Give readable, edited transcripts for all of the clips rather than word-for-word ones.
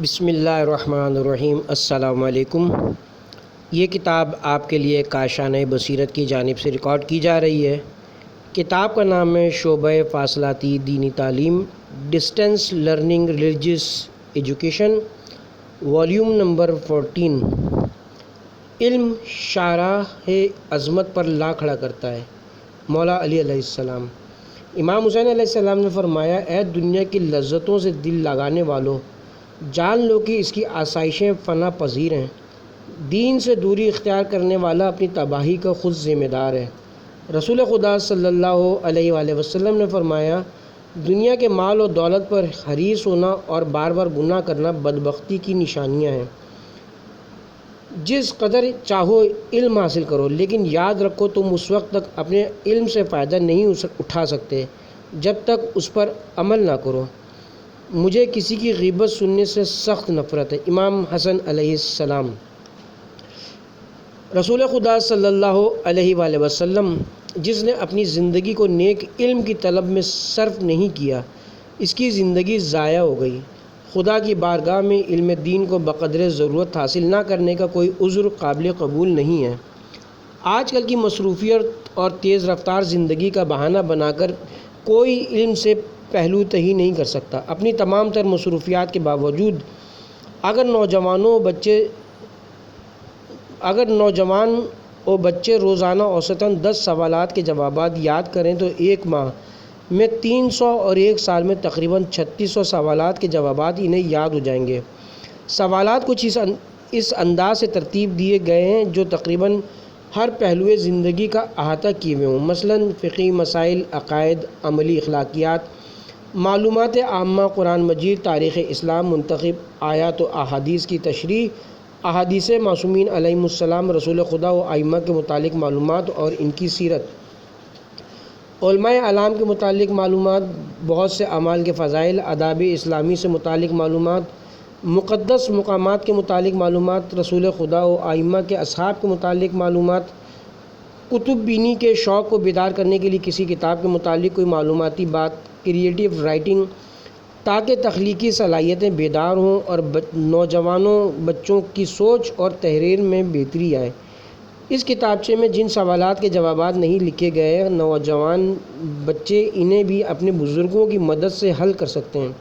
بسم اللہ الرحمن الرحیم۔ السلام علیکم۔ یہ کتاب آپ کے لیے کاشانہ بصیرت کی جانب سے ریکارڈ کی جا رہی ہے۔ کتاب کا نام ہے شعبہ فاصلاتی دینی تعلیم، distance learning religious education, volume number 14۔ علم شاہراہ عظمت پر لا کھڑا کرتا ہے۔ مولا علی علیہ السلام۔ امام حسین علیہ السلام نے فرمایا، اے دنیا کی لذتوں سے دل لگانے والوں، جان لو کہ اس کی آسائشیں فنا پذیر ہیں۔ دین سے دوری اختیار کرنے والا اپنی تباہی کا خود ذمہ دار ہے۔ رسول خدا صلی اللہ علیہ وآلہ وسلم نے فرمایا، دنیا کے مال و دولت پر حریص ہونا اور بار بار گناہ کرنا بدبختی کی نشانیاں ہیں۔ جس قدر چاہو علم حاصل کرو، لیکن یاد رکھو تم اس وقت تک اپنے علم سے فائدہ نہیں اٹھا سکتے جب تک اس پر عمل نہ کرو۔ مجھے کسی کی غیبت سننے سے سخت نفرت ہے۔ امام حسن علیہ السلام۔ رسول خدا صلی اللہ علیہ وآلہ وسلم، جس نے اپنی زندگی کو نیک علم کی طلب میں صرف نہیں کیا، اس کی زندگی ضائع ہو گئی۔ خدا کی بارگاہ میں علم دین کو بقدر ضرورت حاصل نہ کرنے کا کوئی عذر قابل قبول نہیں ہے۔ آج کل کی مصروفیت اور تیز رفتار زندگی کا بہانہ بنا کر کوئی علم سے پہلو تہی نہیں کر سکتا۔ اپنی تمام تر مصروفیات کے باوجود اگر نوجوان و بچے روزانہ اوسطاً 10 سوالات کے جوابات یاد کریں تو ایک ماہ میں 300 اور ایک سال میں تقریباً 3600 سوالات کے جوابات انہیں یاد ہو جائیں گے۔ سوالات کچھ اس انداز سے ترتیب دیے گئے ہیں جو تقریباً ہر پہلو زندگی کا احاطہ کیے ہوئے ہوں، مثلاً فقہی مسائل، عقائد، عملی اخلاقیات، معلومات عامہ، قرآن مجید، تاریخ اسلام، منتخب آیات و احادیث کی تشریح، احادیث معصومین علیہم السلام، رسول خدا و ائمہ کے متعلق معلومات اور ان کی سیرت، علماء اعلام کے متعلق معلومات، بہت سے اعمال کے فضائل، آداب اسلامی سے متعلق معلومات، مقدس مقامات کے متعلق معلومات، رسول خدا و ائمہ کے اصحاب کے متعلق معلومات، کتب بینی کے شوق کو بیدار کرنے کے لیے کسی کتاب کے متعلق کوئی معلوماتی بات، کریٹیو رائٹنگ تاکہ تخلیقی صلاحیتیں بیدار ہوں اور نوجوانوں بچوں کی سوچ اور تحریر میں بہتری آئے۔ اس کتابچے میں جن سوالات کے جوابات نہیں لکھے گئے، نوجوان بچے انہیں بھی اپنے بزرگوں کی مدد سے حل کر سکتے ہیں۔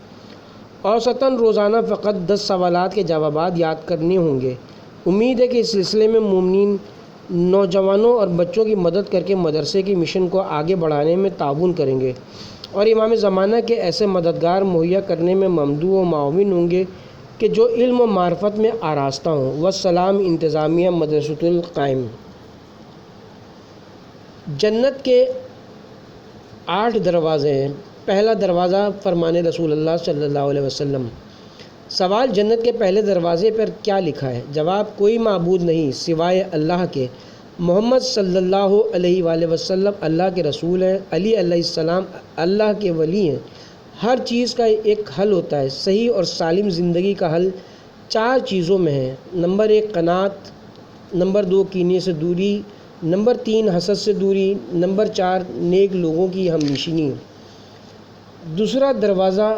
اوسطاً روزانہ فقط 10 سوالات کے جوابات یاد کرنے ہوں گے۔ امید ہے کہ اس سلسلے میں مومنین نوجوانوں اور بچوں کی مدد کر کے مدرسے کی مشن کو آگے بڑھانے میں تعاون کریں گے اور امام زمانہ کے ایسے مددگار مہیا کرنے میں ممدوح و معاون ہوں گے کہ جو علم و معرفت میں آراستہ ہوں۔ والسلام۔ انتظامیہ، مدرسۃ القائم۔ جنت کے 8 دروازے ہیں۔ پہلا دروازہ فرمان رسول اللہ صلی اللہ علیہ وسلم۔ سوال، جنت کے پہلے دروازے پر کیا لکھا ہے؟ جواب، کوئی معبود نہیں سوائے اللہ کے، محمد صلی اللہ علیہ وآلہ وسلم اللہ کے رسول ہیں، علی علیہ السلام اللہ کے ولی ہیں۔ ہر چیز کا ایک حل ہوتا ہے۔ صحیح اور سالم زندگی کا حل 4 چیزوں میں ہے۔ نمبر 1 قناعت، نمبر 2 کینے سے دوری، نمبر 3 حسد سے دوری، نمبر 4 نیک لوگوں کی ہمنشینی۔ دوسرا دروازہ۔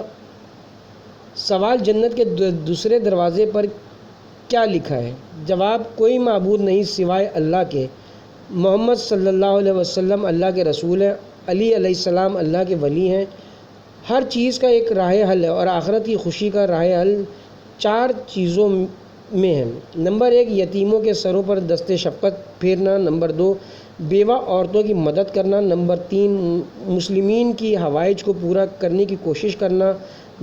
سوال، جنت کے دوسرے دروازے پر کیا لکھا ہے؟ جواب، کوئی معبود نہیں سوائے اللہ کے، محمد صلی اللہ علیہ وسلم اللہ کے رسول ہیں، علی علیہ السلام اللہ کے ولی ہیں۔ ہر چیز کا ایک راہ حل ہے اور آخرت کی خوشی کا راہ حل 4 چیزوں میں ہے۔ نمبر 1 یتیموں کے سروں پر دست شفقت پھیرنا، نمبر 2 بیوہ عورتوں کی مدد کرنا، نمبر 3 مسلمین کی حوائج کو پورا کرنے کی کوشش کرنا،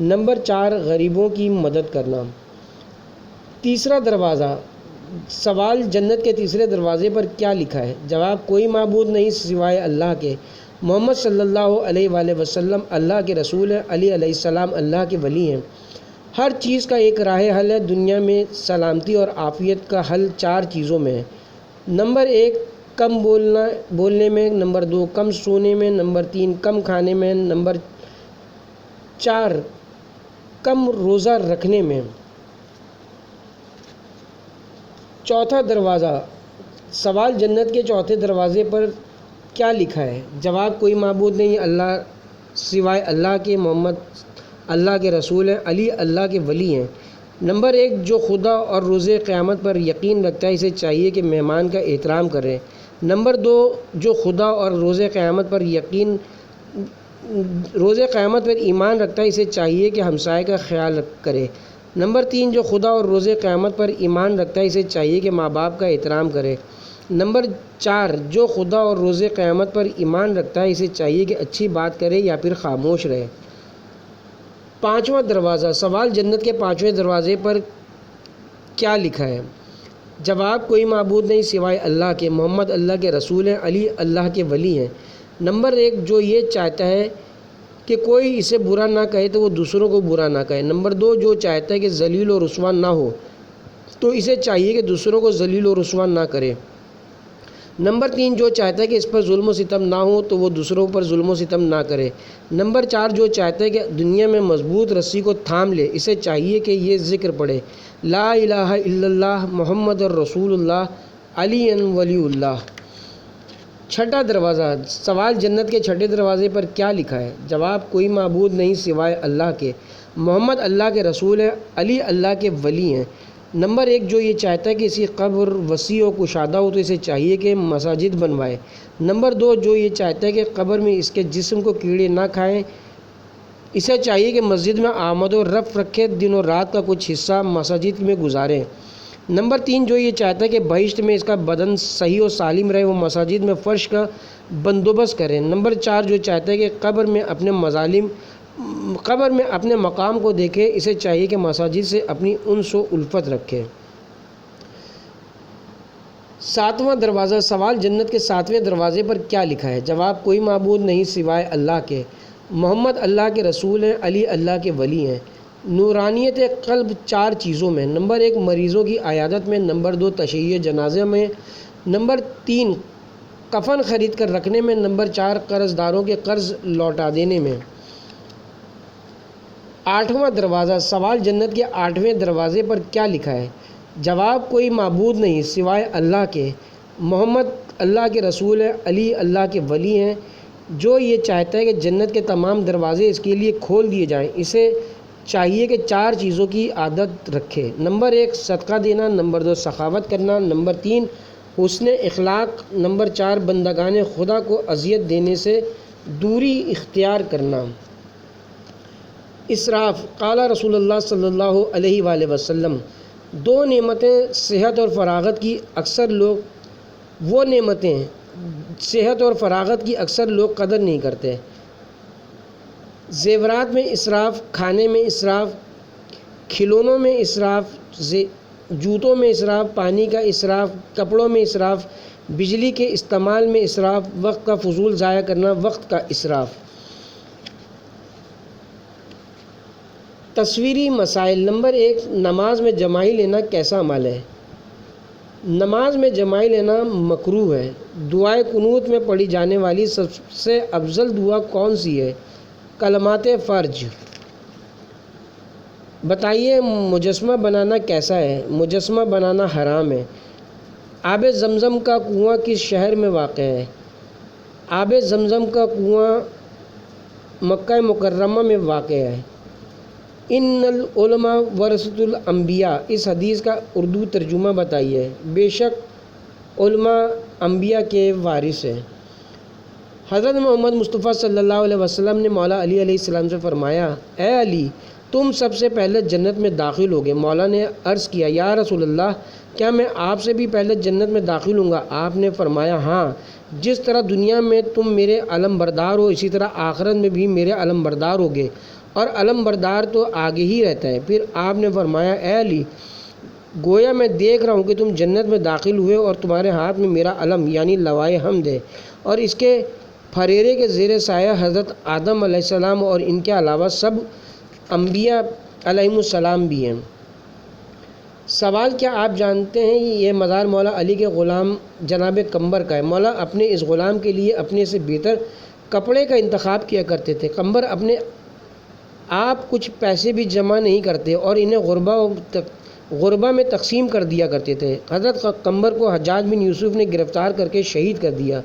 نمبر 4 غریبوں کی مدد کرنا۔ تیسرا دروازہ۔ سوال، جنت کے تیسرے دروازے پر کیا لکھا ہے؟ جواب، کوئی معبود نہیں سوائے اللہ کے، محمد صلی اللہ علیہ وآلہ وسلم اللہ کے رسول ہیں، علی علیہ السلام اللہ کے ولی ہیں۔ ہر چیز کا ایک راہ حل ہے۔ دنیا میں سلامتی اور عافیت کا حل 4 چیزوں میں ہے۔ نمبر 1 کم بولنے میں، نمبر 2 کم سونے میں، نمبر 3 کم کھانے میں، نمبر 4 کم روزہ رکھنے میں۔ چوتھا دروازہ۔ سوال، جنت کے چوتھے دروازے پر کیا لکھا ہے؟ جواب، کوئی معبود نہیں اللہ سوائے اللہ کے، محمد اللہ کے رسول ہیں، علی اللہ کے ولی ہیں۔ نمبر 1 جو خدا اور روز قیامت پر یقین رکھتا ہے اسے چاہیے کہ مہمان کا احترام کرے۔ نمبر 2 جو خدا اور روز قیامت پر ایمان رکھتا ہے اسے چاہیے کہ ہمسائے کا خیال کرے۔ نمبر 3 جو خدا اور روز قیامت پر ایمان رکھتا ہے اسے چاہیے کہ ماں باپ کا احترام کرے۔ نمبر 4 جو خدا اور روز قیامت پر ایمان رکھتا ہے اسے چاہیے کہ اچھی بات کرے یا پھر خاموش رہے۔ 5واں دروازہ، سوال جنت کے 5ویں دروازے پر کیا لکھا ہے؟ جواب کوئی معبود نہیں سوائے اللہ کے، محمد اللہ کے رسول ہیں، علی اللہ کے ولی ہیں۔ نمبر 1 جو یہ چاہتا ہے کہ کوئی اسے برا نہ کہے تو وہ دوسروں کو برا نہ کہے۔ نمبر 2 جو چاہتا ہے کہ ذلیل و رسوا نہ ہو تو اسے چاہیے کہ دوسروں کو ذلیل و رسوا نہ کرے۔ نمبر 3 جو چاہتا ہے کہ اس پر ظلم و ستم نہ ہو تو وہ دوسروں پر ظلم و ستم نہ کرے۔ نمبر 4 جو چاہتا ہے کہ دنیا میں مضبوط رسی کو تھام لے اسے چاہیے کہ یہ ذکر پڑھے، لا الہ الا اللہ محمد الرسول اللہ علی ولی اللہ۔ 6واں دروازہ، سوال جنت کے 6 دروازے پر کیا لکھا ہے؟ جواب کوئی معبود نہیں سوائے اللہ کے، محمد اللہ کے رسول ہیں، علی اللہ کے ولی ہیں۔ نمبر 1 جو یہ چاہتا ہے کہ اس کی قبر وسیع و کشادہ ہو تو اسے چاہیے کہ مساجد بنوائے۔ نمبر 2 جو یہ چاہتا ہے کہ قبر میں اس کے جسم کو کیڑے نہ کھائیں اسے چاہیے کہ مسجد میں آمد و رفت رکھے، دن و رات کا کچھ حصہ مساجد میں گزارے۔ نمبر 3 جو یہ چاہتا ہے کہ بہشت میں اس کا بدن صحیح و سالم رہے وہ مساجد میں فرش کا بندوبست کرے۔ نمبر 4 جو چاہتا ہے کہ قبر میں اپنے مقام کو دیکھے اسے چاہیے کہ مساجد سے اپنی انس و الفت رکھے۔ 7واں دروازہ، سوال جنت کے 7ویں دروازے پر کیا لکھا ہے؟ جواب کوئی معبود نہیں سوائے اللہ کے، محمد اللہ کے رسول ہیں، علی اللہ کے ولی ہیں۔ نورانیت قلب 4 چیزوں میں، نمبر 1 مریضوں کی عیادت میں، نمبر 2 تشییع جنازہ میں، نمبر 3 کفن خرید کر رکھنے میں، نمبر 4 قرض داروں کے قرض لوٹا دینے میں۔ 8واں دروازہ، سوال جنت کے 8ویں دروازے پر کیا لکھا ہے؟ جواب کوئی معبود نہیں سوائے اللہ کے، محمد اللہ کے رسول ہیں، علی اللہ کے ولی ہیں۔ جو یہ چاہتا ہے کہ جنت کے تمام دروازے اس کے لیے کھول دیے جائیں اسے چاہیے کہ 4 چیزوں کی عادت رکھے، نمبر 1 صدقہ دینا، نمبر 2 سخاوت کرنا، نمبر 3 حسن اخلاق، نمبر 4 بندگان خدا کو اذیت دینے سے دوری اختیار کرنا۔ اسراف، قال رسول اللہ صلی اللہ علیہ وآلہ وسلم 2 نعمتیں صحت اور فراغت کی اکثر لوگ قدر نہیں کرتے، زیورات میں اسراف، کھانے میں اسراف، کھلونوں میں اسراف، جوتوں میں اسراف، پانی کا اسراف، کپڑوں میں اسراف، بجلی کے استعمال میں اسراف، وقت کا فضول ضائع کرنا، وقت کا اسراف۔ تصویری مسائل، نمبر 1 نماز میں جمائی لینا کیسا عمل ہے؟ نماز میں جمائی لینا مکروہ ہے۔ دعائے قنوت میں پڑھی جانے والی سب سے افضل دعا کون سی ہے؟ کلمات فرج۔ بتائیے مجسمہ بنانا کیسا ہے؟ مجسمہ بنانا حرام ہے۔ آب زمزم کا کنواں کس شہر میں واقع ہے؟ آب زمزم کا کنواں مکہ مکرمہ میں واقع ہے۔ ان العلماء ورثۃ الانبیاء، اس حدیث کا اردو ترجمہ بتائیے۔ بے شک علماء انبیاء کے وارث ہیں۔ حضرت محمد مصطفیٰ صلی اللہ علیہ وسلم نے مولا علی علیہ السلام سے فرمایا، اے علی تم سب سے پہلے جنت میں داخل ہوگے۔ مولا نے عرض کیا، یا رسول اللہ کیا میں آپ سے بھی پہلے جنت میں داخل ہوں گا؟ آپ نے فرمایا، ہاں، جس طرح دنیا میں تم میرے علم بردار ہو اسی طرح آخرت میں بھی میرے علم بردار ہوگے، اور علم بردار تو آگے ہی رہتا ہے۔ پھر آپ نے فرمایا، اے علی گویا میں دیکھ رہا ہوں کہ تم جنت میں داخل ہوئے اور تمہارے ہاتھ میں میرا علم یعنی لوائے حمد ہے، اور اس کے پھریرے کے زیر سایہ حضرت آدم علیہ السلام اور ان کے علاوہ سب انبیاء علیہم السلام بھی ہیں۔ سوال، کیا آپ جانتے ہیں یہ مزار مولا علی کے غلام جناب قمبر کا ہے؟ مولا اپنے اس غلام کے لیے اپنے سے بہتر کپڑے کا انتخاب کیا کرتے تھے۔ قمبر اپنے آپ کچھ پیسے بھی جمع نہیں کرتے اور انہیں غربا میں تقسیم کر دیا کرتے تھے۔ حضرت قمبر کو حجاج بن یوسف نے گرفتار کر کے شہید کر دیا۔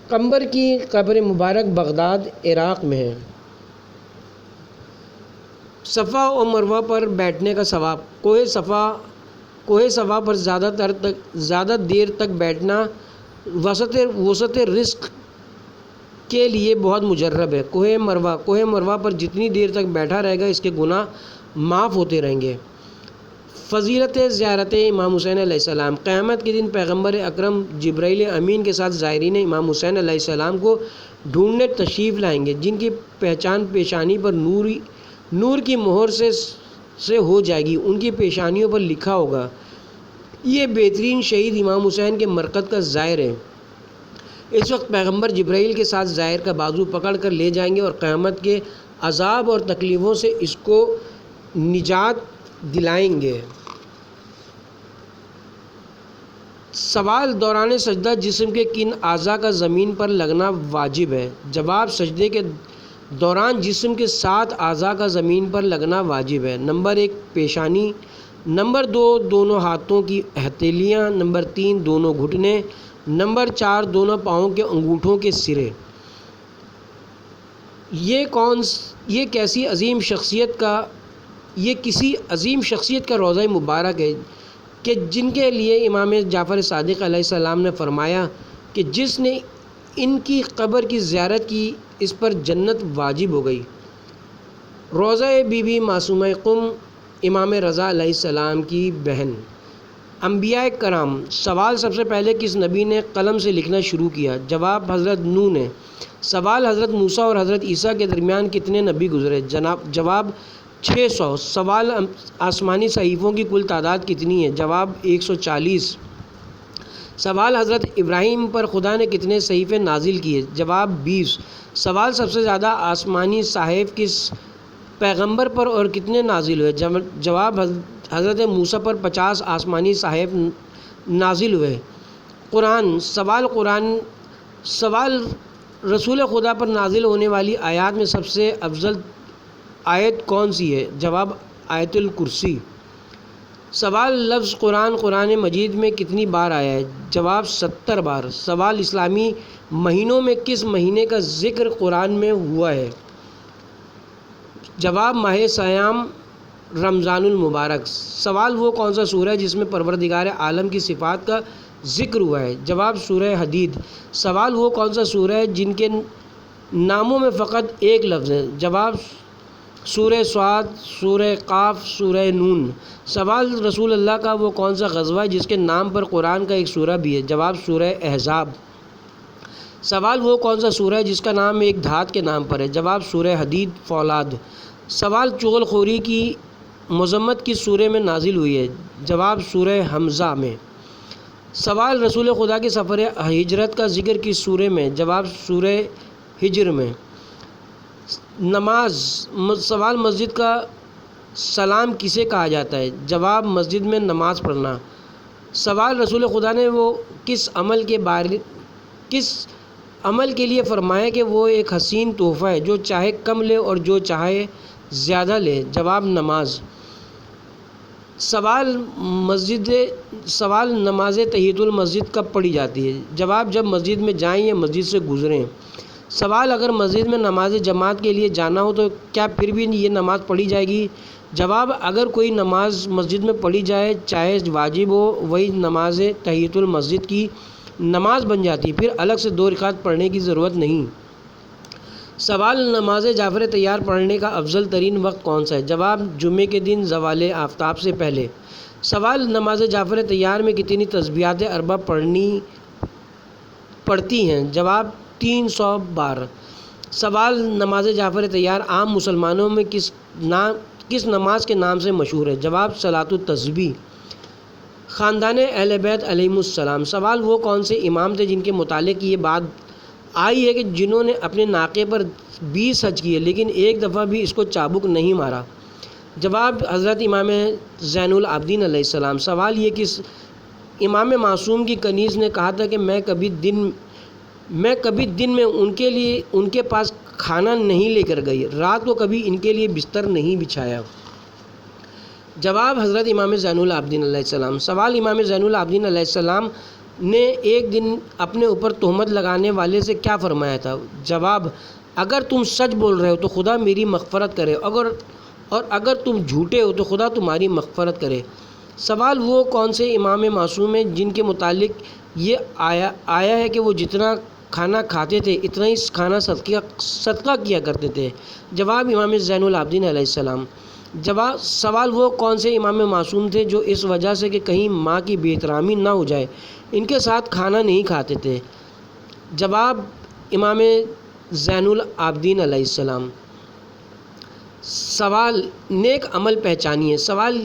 قمبر کی قبر مبارک بغداد عراق میں ہے۔ صفا و مروہ پر بیٹھنے کا ثواب۔ کوہ صفا پر زیادہ دیر تک بیٹھنا وسط رزق کے لیے بہت مجرب ہے۔ کوہ مروہ پر جتنی دیر تک بیٹھا رہے گا اس کے گناہ معاف ہوتے رہیں گے۔ فضیلت زیارت امام حسین علیہ السلام۔ قیامت کے دن پیغمبر اکرم جبرائیل امین کے ساتھ زائرین امام حسین علیہ السلام کو ڈھونڈنے تشریف لائیں گے، جن کی پہچان پیشانی پر نور کی مہر سے ہو جائے گی۔ ان کی پیشانیوں پر لکھا ہوگا، یہ بہترین شہید امام حسین کے مرقد کا زائر ہے۔ اس وقت پیغمبر جبرائیل کے ساتھ زائر کا بازو پکڑ کر لے جائیں گے اور قیامت کے عذاب اور تکلیفوں سے اس کو نجات دلائیں گے۔ سوال: دوران سجدہ جسم کے کن اعضاء کا زمین پر لگنا واجب ہے؟ جواب: سجدے کے دوران جسم کے 7 اعضاء کا زمین پر لگنا واجب ہے۔ نمبر 1 پیشانی، نمبر 2 دونوں ہاتھوں کی ہتھیلیاں، نمبر 3 دونوں گھٹنے، نمبر 4 دونوں پاؤں کے انگوٹھوں کے سرے۔ یہ کسی عظیم شخصیت کا روضہ مبارک ہے کہ جن کے لیے امام جعفر صادق علیہ السلام نے فرمایا کہ جس نے ان کی قبر کی زیارت کی اس پر جنت واجب ہو گئی۔ روضہ بی بی معصومہ قم امام رضا علیہ السلام کی بہن۔ انبیاء کرام۔ سوال: سب سے پہلے کس نبی نے قلم سے لکھنا شروع کیا؟ جواب: حضرت نوح نے۔ سوال: حضرت موسیٰ اور حضرت عیسیٰ کے درمیان کتنے نبی گزرے؟ جواب: 600۔ سوال: آسمانی صحیفوں کی کل تعداد کتنی ہے؟ جواب: 140۔ سوال: حضرت ابراہیم پر خدا نے کتنے صحیفے نازل کیے؟ جواب: 20۔ سوال: سب سے زیادہ آسمانی صحائف کس پیغمبر پر اور کتنے نازل ہوئے؟ جواب: حضرت موسیٰ پر 50 آسمانی صحائف نازل ہوئے۔ قرآن۔ سوال: رسول خدا پر نازل ہونے والی آیات میں سب سے افضل آیت کون سی ہے؟ جواب: آیت الکرسی۔ سوال: لفظ قرآن مجید میں کتنی بار آیا ہے؟ جواب: 70 بار۔ سوال: اسلامی مہینوں میں کس مہینے کا ذکر قرآن میں ہوا ہے؟ جواب: ماہ صیام رمضان المبارک۔ سوال: وہ کون سا سورہ ہے جس میں پروردگار عالم کی صفات کا ذکر ہوا ہے؟ جواب: سورہ حدید۔ سوال: وہ کون سا سورہ ہے جن کے ناموں میں فقط ایک لفظ ہے؟ جواب: سورہ صاد، سورہ قاف، سورہ نون۔ سوال: رسول اللہ کا وہ کون سا غزوہ ہے جس کے نام پر قرآن کا ایک سورہ بھی ہے؟ جواب: سورہ احزاب۔ سوال: وہ کون سا سورہ ہے جس کا نام ایک دھات کے نام پر ہے؟ جواب: سورہ حدید فولاد۔ سوال: چغل خوری کی مذمت کس سورہ میں نازل ہوئی ہے؟ جواب: سورہ حمزہ میں۔ سوال: رسول خدا کے سفر ہجرت کا ذکر کس سورہ میں؟ جواب: سورہ ہجر میں۔ نماز۔ سوال: مسجد کا سلام کسے کہا جاتا ہے؟ جواب: مسجد میں نماز پڑھنا۔ سوال: رسول خدا نے وہ کس عمل کے لیے فرمایا کہ وہ ایک حسین تحفہ ہے جو چاہے کم لے اور جو چاہے زیادہ لے؟ جواب: نماز۔ سوال: نماز تحیۃ المسجد کب پڑھی جاتی ہے؟ جواب: جب مسجد میں جائیں یا مسجد سے گزریں۔ سوال: اگر مسجد میں نماز جماعت کے لیے جانا ہو تو کیا پھر بھی یہ نماز پڑھی جائے گی؟ جواب: اگر کوئی نماز مسجد میں پڑھی جائے چاہے واجب ہو وہی نماز تحیۃ المسجد کی نماز بن جاتی، پھر الگ سے 2 رکعت پڑھنے کی ضرورت نہیں۔ سوال: نماز جعفر طیار پڑھنے کا افضل ترین وقت کون سا ہے؟ جواب: جمعے کے دن زوال آفتاب سے پہلے۔ سوال: نماز جعفر طیار میں کتنی تسبیحات اربع پڑھتی ہیں؟ جواب: 300 بار۔ سوال: نماز جعفر طیار عام مسلمانوں میں کس نماز کے نام سے مشہور ہے؟ جواب: صلاۃ التسبیح۔ خاندان اہل بیت علیہم السلام۔ سوال: وہ کون سے امام تھے جن کے متعلق یہ بات آئی ہے کہ جنہوں نے اپنے ناقے پر 20 حج کیے لیکن ایک دفعہ بھی اس کو چابک نہیں مارا؟ جواب: حضرت امام زین العابدین علیہ السلام۔ سوال: یہ کس امام معصوم کی کنیز نے کہا تھا کہ میں کبھی دن میں ان کے پاس کھانا نہیں لے کر گئی، رات کو کبھی ان کے لیے بستر نہیں بچھایا؟ جواب: حضرت امام زین العابدین علیہ السلام۔ سوال: امام زین العابدین علیہ السلام نے ایک دن اپنے اوپر تہمت لگانے والے سے کیا فرمایا تھا؟ جواب: اگر تم سچ بول رہے ہو تو خدا میری مغفرت کرے، اور اگر تم جھوٹے ہو تو خدا تمہاری مغفرت کرے۔ سوال وہ کون سے امام معصوم ہیں جن کے متعلق یہ آیا ہے کہ وہ جتنا کھانا کھاتے تھے اتنا ہی کھانا صدقہ کیا کرتے تھے؟ جواب امام زین العابدین علیہ السلام۔ سوال وہ کون سے امام معصوم تھے جو اس وجہ سے کہ کہیں ماں کی بے احترامی نہ ہو جائے ان کے ساتھ کھانا نہیں کھاتے تھے؟ جواب امام زین العابدین علیہ السلام۔ سوال نیک عمل پہچانیے۔ سوال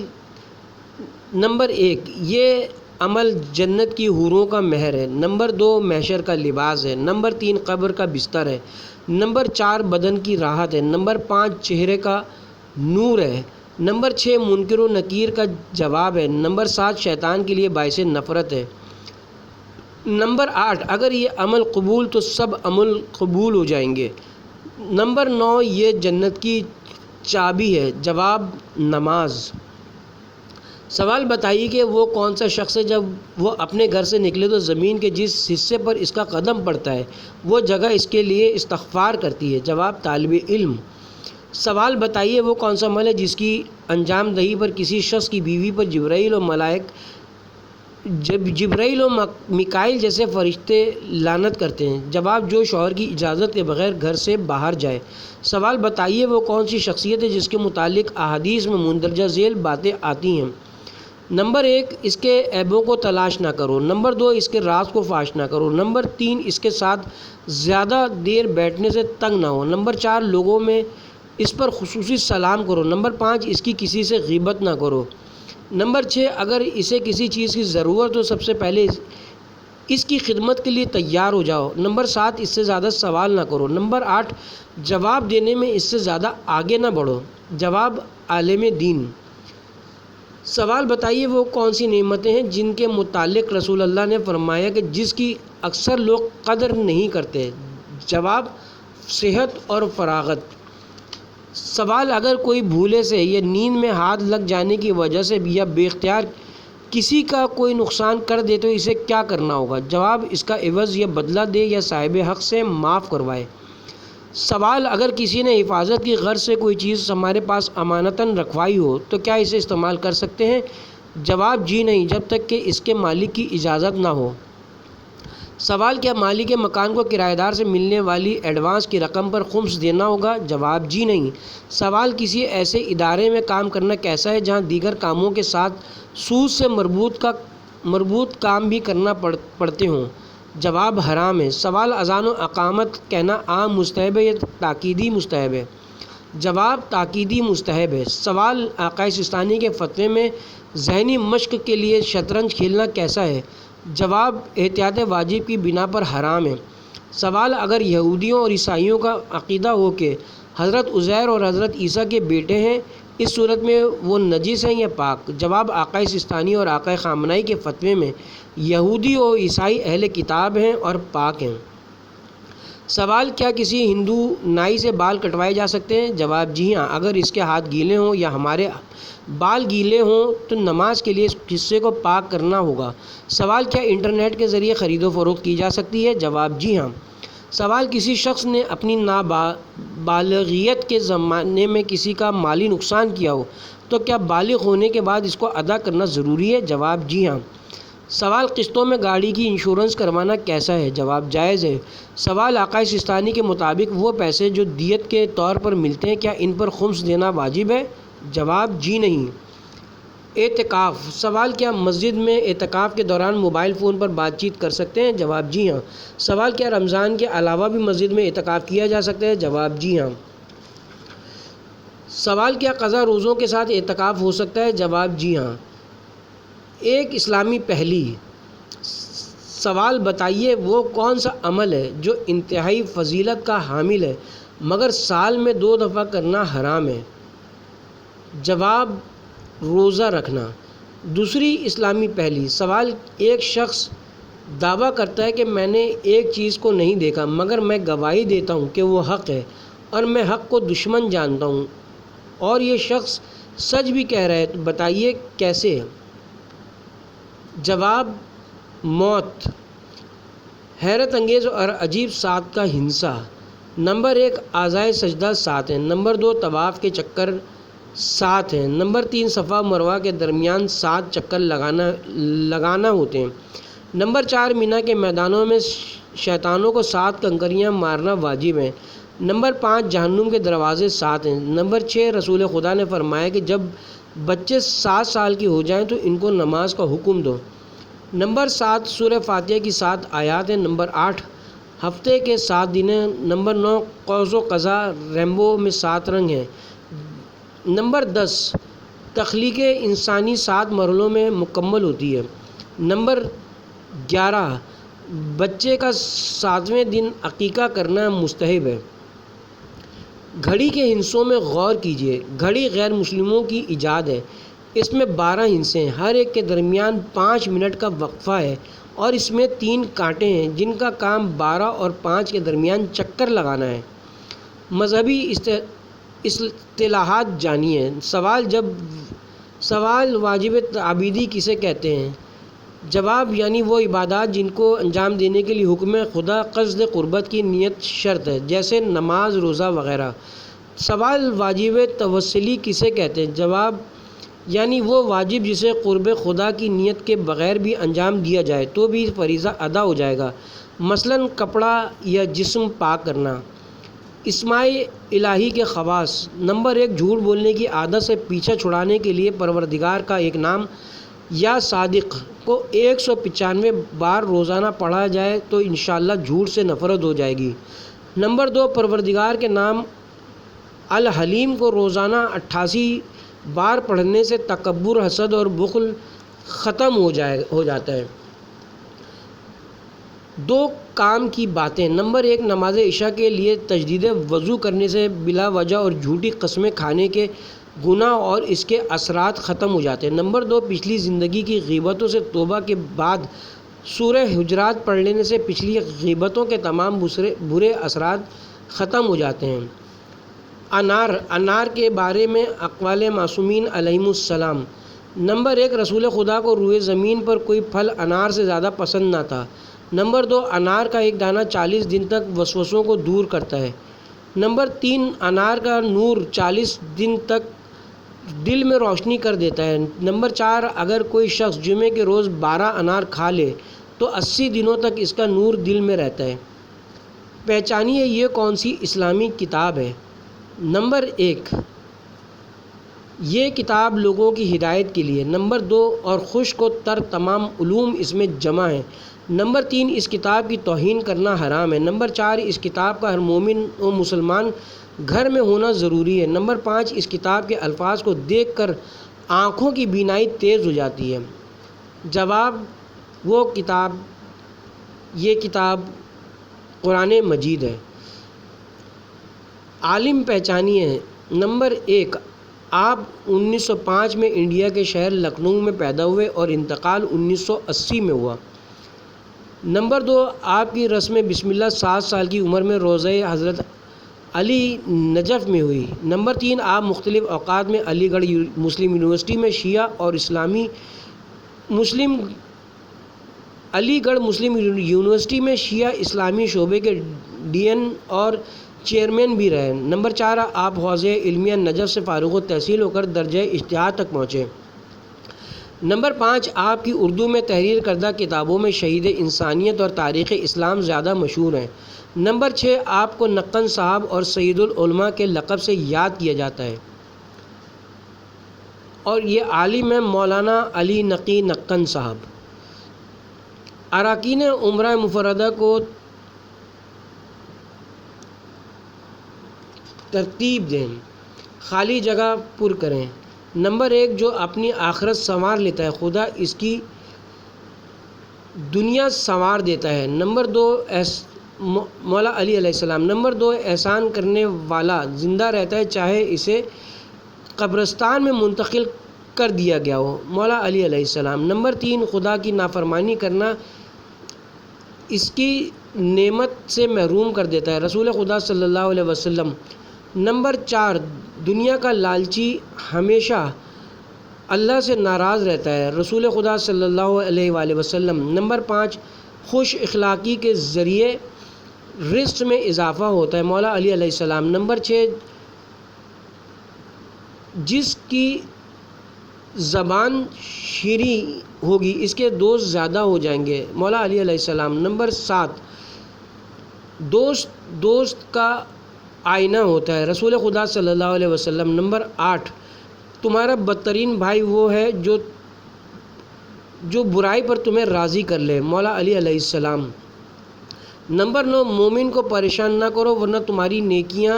نمبر 1، یہ عمل جنت کی حوروں کا مہر ہے۔ نمبر 2، محشر کا لباس ہے۔ نمبر 3، قبر کا بستر ہے۔ نمبر 4، بدن کی راحت ہے۔ نمبر 5، چہرے کا نور ہے۔ نمبر 6، منکر و نکیر کا جواب ہے۔ نمبر 7، شیطان کے لیے باعث نفرت ہے۔ نمبر 8، اگر یہ عمل قبول تو سب عمل قبول ہو جائیں گے۔ نمبر 9، یہ جنت کی چابی ہے۔ جواب نماز۔ سوال بتائیے کہ وہ کون سا شخص ہے جب وہ اپنے گھر سے نکلے تو زمین کے جس حصے پر اس کا قدم پڑتا ہے وہ جگہ اس کے لیے استغفار کرتی ہے؟ جواب طالب علم۔ سوال بتائیے وہ کون سا عمل ہے جس کی انجام دہی پر کسی شخص کی بیوی پر جبرائیل و میکائیل جیسے فرشتے لعنت کرتے ہیں؟ جواب جو شوہر کی اجازت کے بغیر گھر سے باہر جائے۔ سوال بتائیے وہ کون سی شخصیت ہے جس کے متعلق احادیث میں مندرجہ ذیل باتیں آتی ہیں؟ نمبر 1، اس کے عیبوں کو تلاش نہ کرو۔ نمبر 2، اس کے راز کو فاش نہ کرو۔ نمبر 3، اس کے ساتھ زیادہ دیر بیٹھنے سے تنگ نہ ہو۔ نمبر 4، لوگوں میں اس پر خصوصی سلام کرو۔ نمبر 5، اس کی کسی سے غیبت نہ کرو۔ نمبر 6، اگر اسے کسی چیز کی ضرورت ہو سب سے پہلے اس کی خدمت کے لیے تیار ہو جاؤ۔ نمبر 7، اس سے زیادہ سوال نہ کرو۔ نمبر 8، جواب دینے میں اس سے زیادہ آگے نہ بڑھو۔ جواب عالم دین۔ سوال بتائیے وہ کون سی نعمتیں ہیں جن کے متعلق رسول اللہ نے فرمایا کہ جس کی اکثر لوگ قدر نہیں کرتے؟ جواب صحت اور فراغت۔ سوال اگر کوئی بھولے سے یا نیند میں ہاتھ لگ جانے کی وجہ سے یا بے اختیار کسی کا کوئی نقصان کر دے تو اسے کیا کرنا ہوگا؟ جواب اس کا عوض یا بدلہ دے یا صاحب حق سے معاف کروائے۔ سوال اگر کسی نے حفاظت کی غرض سے کوئی چیز ہمارے پاس امانتاً رکھوائی ہو تو کیا اسے استعمال کر سکتے ہیں؟ جواب جی نہیں، جب تک کہ اس کے مالک کی اجازت نہ ہو۔ سوال کیا مالک مکان کو کرایہ دار سے ملنے والی ایڈوانس کی رقم پر خمس دینا ہوگا؟ جواب جی نہیں۔ سوال کسی ایسے ادارے میں کام کرنا کیسا ہے جہاں دیگر کاموں کے ساتھ سود سے مربوط کام بھی کرنا پڑتے ہوں؟ جواب حرام ہے۔ سوال اذان و اقامت کہنا عام مستحب ہے یا تاکیدی مستحب ہے؟ جواب تاکیدی مستحب ہے۔ سوال آقا سستانی کے فتوے میں ذہنی مشق کے لیے شطرنج کھیلنا کیسا ہے؟ جواب احتیاط واجب کی بنا پر حرام ہے۔ سوال اگر یہودیوں اور عیسائیوں کا عقیدہ ہو کہ حضرت عزیر اور حضرت عیسیٰ کے بیٹے ہیں اس صورت میں وہ نجس ہیں یا پاک؟ جواب آقا سستانی اور آقا خامنائی کے فتوے میں یہودی اور عیسائی اہل کتاب ہیں اور پاک ہیں۔ سوال کیا کسی ہندو نائی سے بال کٹوائے جا سکتے ہیں؟ جواب جی ہاں، اگر اس کے ہاتھ گیلے ہوں یا ہمارے بال گیلے ہوں تو نماز کے لیے اس حصے کو پاک کرنا ہوگا۔ سوال کیا انٹرنیٹ کے ذریعے خرید و فروخت کی جا سکتی ہے؟ جواب جی ہاں۔ سوال کسی شخص نے اپنی نابالغیت کے زمانے میں کسی کا مالی نقصان کیا ہو تو کیا بالغ ہونے کے بعد اس کو ادا کرنا ضروری ہے؟ جواب جی ہاں۔ سوال قسطوں میں گاڑی کی انشورنس کروانا کیسا ہے؟ جواب جائز ہے۔ سوال آقا سستانی کے مطابق وہ پیسے جو دیت کے طور پر ملتے ہیں کیا ان پر خمس دینا واجب ہے؟ جواب جی نہیں۔ اعتکاف۔ سوال کیا مسجد میں اعتکاف کے دوران موبائل فون پر بات چیت کر سکتے ہیں؟ جواب جی ہاں۔ سوال کیا رمضان کے علاوہ بھی مسجد میں اعتکاف کیا جا سکتا ہے؟ جواب جی ہاں۔ سوال کیا قضا روزوں کے ساتھ اعتکاف ہو سکتا ہے؟ جواب جی ہاں۔ ایک اسلامی پہلی۔ سوال بتائیے وہ کون سا عمل ہے جو انتہائی فضیلت کا حامل ہے مگر سال میں 2 دفعہ کرنا حرام ہے؟ جواب روزہ رکھنا۔ دوسری اسلامی پہلی۔ سوال ایک شخص دعویٰ کرتا ہے کہ میں نے ایک چیز کو نہیں دیکھا مگر میں گواہی دیتا ہوں کہ وہ حق ہے اور میں حق کو دشمن جانتا ہوں اور یہ شخص سچ بھی کہہ رہا ہے، تو بتائیے کیسے؟ جواب موت۔ حیرت انگیز اور عجیب 7 کا ہندسہ۔ نمبر 1 اعضائے سجدہ 7 ہیں۔ نمبر 2 طواف کے چکر 7 ہیں۔ نمبر 3 صفا مروہ کے درمیان 7 چکر لگانا ہوتے ہیں۔ نمبر 4 مینا کے میدانوں میں شیطانوں کو 7 کنکریاں مارنا واجب ہے۔ نمبر 5 جہنم کے دروازے 7 ہیں۔ نمبر 6 رسول خدا نے فرمایا کہ جب بچے 7 سال کی ہو جائیں تو ان کو نماز کا حکم دو۔ نمبر 7 سورہ فاتحہ کی 7 آیات ہیں۔ نمبر 8 ہفتے کے 7 دن ہیں۔ نمبر 9 قوس و قزح رینبو میں 7 رنگ ہیں۔ نمبر 10 تخلیق انسانی 7 مرحلوں میں مکمل ہوتی ہے۔ نمبر 11 بچے کا 7ویں دن عقیقہ کرنا مستحب ہے۔ گھڑی کے ہندسوں میں غور کیجیے۔ گھڑی غیر مسلموں کی ایجاد ہے۔ اس میں 12 ہندسے ہیں، ہر ایک کے درمیان 5 منٹ کا وقفہ ہے اور اس میں 3 کانٹے ہیں جن کا کام 12 اور 5 کے درمیان چکر لگانا ہے۔ مذہبی اصطلاحات جانیے۔ سوال واجب تعبیدی کسے کہتے ہیں؟ جواب یعنی وہ عبادات جن کو انجام دینے کے لیے حکم خدا قصد قربت کی نیت شرط ہے، جیسے نماز، روزہ وغیرہ۔ سوال واجب توسلی کسے کہتے ہیں؟ جواب یعنی وہ واجب جسے قرب خدا کی نیت کے بغیر بھی انجام دیا جائے تو بھی فریضہ ادا ہو جائے گا، مثلاً کپڑا یا جسم پاک کرنا۔ اسماء الہی کے خواص۔ نمبر 1 جھوٹ بولنے کی عادت سے پیچھا چھڑانے کے لیے پروردگار کا ایک نام یا صادق کو 195 بار روزانہ پڑھا جائے تو انشاءاللہ جھوٹ سے نفرت ہو جائے گی۔ نمبر 2 پروردگار کے نام الحلیم کو روزانہ 88 بار پڑھنے سے تکبر، حسد اور بخل ختم ہو جاتا ہے۔ 2 کام کی باتیں۔ نمبر 1 نماز عشاء کے لیے تجدید وضو کرنے سے بلا وجہ اور جھوٹی قسمیں کھانے کے گناہ اور اس کے اثرات ختم ہو جاتے ہیں۔ نمبر 2 پچھلی زندگی کی غیبتوں سے توبہ کے بعد سورہ حجرات پڑھ لینے سے پچھلی غیبتوں کے تمام برے اثرات ختم ہو جاتے ہیں۔ انار کے بارے میں اقوال معصومین علیہم السلام۔ نمبر 1 رسول خدا کو روئے زمین پر کوئی پھل انار سے زیادہ پسند نہ تھا۔ نمبر 2 انار کا ایک دانہ 40 دن تک وسوسوں کو دور کرتا ہے۔ نمبر 3 انار کا نور 40 دن تک دل میں روشنی کر دیتا ہے۔ نمبر 4 اگر کوئی شخص جمعے کے روز 12 انار کھا لے تو 80 دنوں تک اس کا نور دل میں رہتا ہے۔ پہچانیے یہ کون سی اسلامی کتاب ہے؟ نمبر 1 یہ کتاب لوگوں کی ہدایت کے لیے۔ نمبر 2 اور خشک و تر تمام علوم اس میں جمع ہیں۔ نمبر 3 اس کتاب کی توہین کرنا حرام ہے۔ نمبر 4 اس کتاب کا ہر مومن و مسلمان گھر میں ہونا ضروری ہے۔ نمبر 5 اس کتاب کے الفاظ کو دیکھ کر آنکھوں کی بینائی تیز ہو جاتی ہے۔ جواب یہ کتاب قرآن مجید ہے۔ عالم پہچانیے۔ نمبر 1 آپ 1905 میں انڈیا کے شہر لکھنؤ میں پیدا ہوئے اور انتقال 1980 میں ہوا۔ نمبر 2 آپ کی رسم بسم اللہ 7 سال کی عمر میں روضہ حضرت علی نجف میں ہوئی۔ نمبر 3 آپ مختلف اوقات میں علی گڑھ مسلم یونیورسٹی میں شیعہ اور اسلامی شعبے کے ڈین اور چیئرمین بھی رہے۔ نمبر 4 آپ حوزہ علمیہ نجف سے فارغ التحصیل ہو کر درجہ اجتہاد تک پہنچے۔ نمبر 5 آپ کی اردو میں تحریر کردہ کتابوں میں شہید انسانیت اور تاریخ اسلام زیادہ مشہور ہیں۔ نمبر 6 آپ کو نقن صاحب اور سید العلماء کے لقب سے یاد کیا جاتا ہے اور یہ عالم ہیں مولانا علی نقی نقن صاحب۔ اراکین عمرہ مفردہ کو ترتیب دیں، خالی جگہ پر کریں۔ نمبر 1 جو اپنی آخرت سنوار لیتا ہے خدا اس کی دنیا سنوار دیتا ہے۔ نمبر 2 مولا علی علیہ السلام۔ نمبر 2 احسان کرنے والا زندہ رہتا ہے چاہے اسے قبرستان میں منتقل کر دیا گیا ہو، مولا علی علیہ السلام۔ نمبر 3 خدا کی نافرمانی کرنا اس کی نعمت سے محروم کر دیتا ہے، رسول خدا صلی اللہ علیہ وسلم۔ نمبر 4 دنیا کا لالچی ہمیشہ اللہ سے ناراض رہتا ہے، رسول خدا صلی اللہ علیہ وآلہ وسلم۔ نمبر 5 خوش اخلاقی کے ذریعے رزق میں اضافہ ہوتا ہے، مولا علی علیہ السلام۔ نمبر 6 جس کی زبان شیریں ہوگی اس کے دوست زیادہ ہو جائیں گے، مولا علی علیہ السلام۔ نمبر 7، دوست کا آئینہ ہوتا ہے، رسول خدا صلی اللہ علیہ وسلم۔ نمبر 8، تمہارا بدترین بھائی وہ ہے جو برائی پر تمہیں راضی کر لے، مولا علی علیہ السلام۔ نمبر 9، مومن کو پریشان نہ کرو ورنہ تمہاری نیکیاں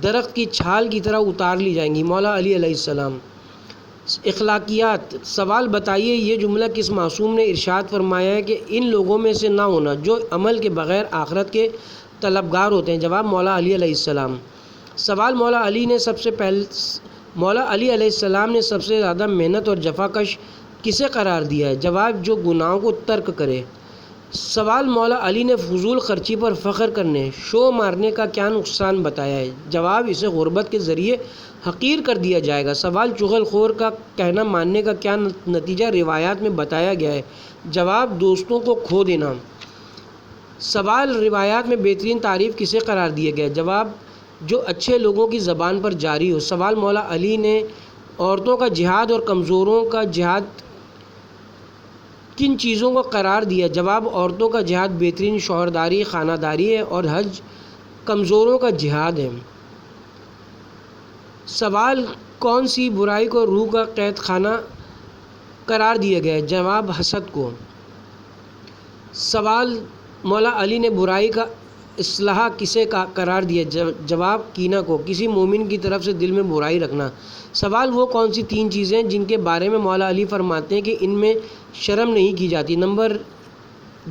درخت کی چھال کی طرح اتار لی جائیں گی، مولا علی علیہ السلام۔ اخلاقیات، سوال بتائیے یہ جملہ کس معصوم نے ارشاد فرمایا ہے کہ ان لوگوں میں سے نہ ہونا جو عمل کے بغیر آخرت کے طلبگار ہوتے ہیں؟ جواب، مولا علی علیہ السلام۔ سوال، مولا علی علیہ السلام نے سب سے زیادہ محنت اور جفاکش کسے قرار دیا ہے؟ جواب، جو گناہوں کو ترک کرے۔ سوال، مولا علی نے فضول خرچی پر فخر کرنے، شو مارنے کا کیا نقصان بتایا ہے؟ جواب، اسے غربت کے ذریعے حقیر کر دیا جائے گا۔ سوال، چغل خور کا کہنا ماننے کا کیا نتیجہ روایات میں بتایا گیا ہے؟ جواب، دوستوں کو کھو دینا۔ سوال، روایات میں بہترین تعریف کسے قرار دیا گیا ہے؟ جواب، جو اچھے لوگوں کی زبان پر جاری ہو۔ سوال، مولا علی نے عورتوں کا جہاد اور کمزوروں کا جہاد کن چیزوں کو قرار دیا؟ جواب، عورتوں کا جہاد بہترین شوہرداری، خانہ داری ہے اور حج کمزوروں کا جہاد ہے۔ سوال، کون سی برائی کو روح کا قید خانہ قرار دیا گیا ہے؟ جواب، حسد کو۔ سوال، مولا علی نے برائی کا اصلاح کسے قرار دیا؟ جواب، کینہ کو، کسی مومن کی طرف سے دل میں برائی رکھنا۔ سوال، وہ کون سی 3 چیزیں ہیں جن کے بارے میں مولا علی فرماتے ہیں کہ ان میں شرم نہیں کی جاتی؟